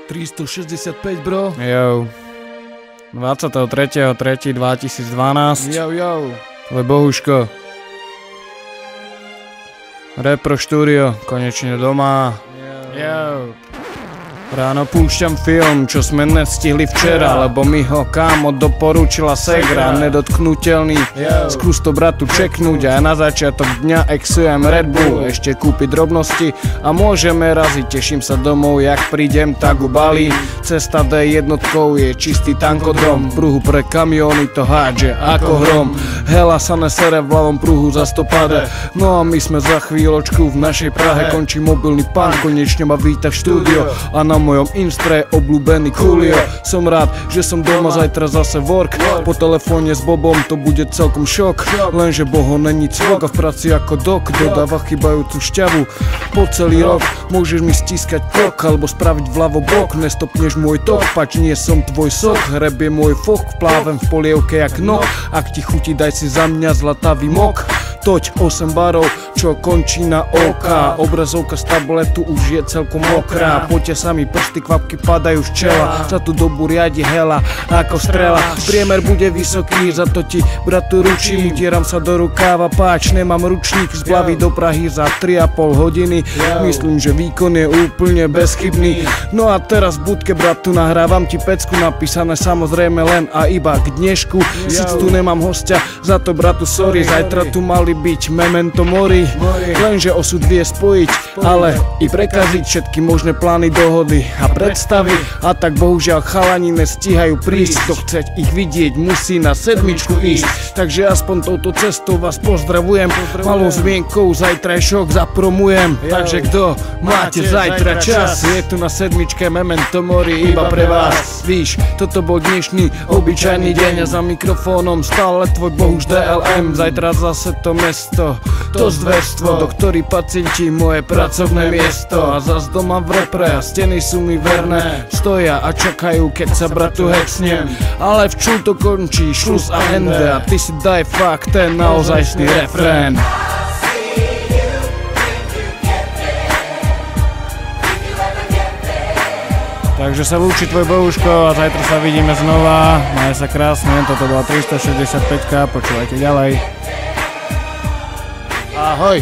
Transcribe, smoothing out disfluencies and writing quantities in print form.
365, bro. Jo. 23.3.2012. Jo. Tvoj Bohuško. Repro štúdio, konečne doma. Jo. Ráno púšťam film, čo sme nestihli včera, lebo mi ho kámo doporučila Segra. Nedotknutelný, skús to bratu čeknúť a na začiatok dňa exujem Red Bull. Ešte kúpiť drobnosti a môžeme raziť. Teším sa domov, jak prídem, tak u Bali. Cesta D1 je čistý tankodrom. Pruhu pre kamióny to hádže ako hrom. Hela sa nesere v ľavom pruhu za stopade. No a my sme za chvíľočku v našej Prahe. Končí mobilný pán, konečne ma víta v štúdio. A na mojom instre obľúbený Coolio. Som rád, že som doma, zajtra zase work. Po telefóne s Bobom to bude celkom šok. Lenže Boho není cvok a v práci ako dok dodáva chybajúcu šťavu. Po celý rok môžeš mi stiskať krok alebo spraviť vľavo bok. Nestopneš môj tok, pač nie som tvoj sok. Hrebie môj foch, plávem v polievke jak nok. Ak ti chutí, daj si za mňa zlatavý mok. Toť 8 barov, čo končí na OK. Obrazovka z tabletu už je celkom mokrá. Poďte sa mi prsty, kvapky padajú z čela. Za tú dobu riadi hela ako strela. Priemer bude vysoký, za to ti bratu ručím. Utieram sa do rukáva, páč, nemám ručník. Z Blavy do Prahy za 3,5 hodiny. Myslím, že výkon je úplne bezchybný. No a teraz v budke bratu nahrávam ti pecku. Napísané samozrejme len a iba k dnešku. Sic tu nemám hostia, za to bratu sorry. Zajtra tu mali byť memento mori. Lenže osud vie spojiť, ale i prekaziť všetky možné plány, dohody a predstavy. A tak bohužiaľ chalani nestíhajú prísť. Kto chce ich vidieť, musí na sedmičku ísť. Takže aspoň touto cestou vás pozdravujem. Malou zmienkou zajtrajšok zapromujem. Takže kto máte zajtra čas, je tu na sedmičke memento mori iba pre vás. Víš, toto bol dnešný obyčajný deň a za mikrofónom stále tvoj Bohuš DLM. Zajtra zase to mesto, to zverstvo, do ktorý pacienti moje pracovné miesto. A zas doma v repre a steny sú mi verné. Stoja a čakajú, keď sa bratu hecnem. Ale v čom to končí, šlus a ende. A ty si daj fakt ten naozajstný refrén. Takže sa lúči tvoj Bohuško a zajtra sa vidíme znova. Maj sa krásne, toto bola 365, počúvajte ďalej. Ahoj.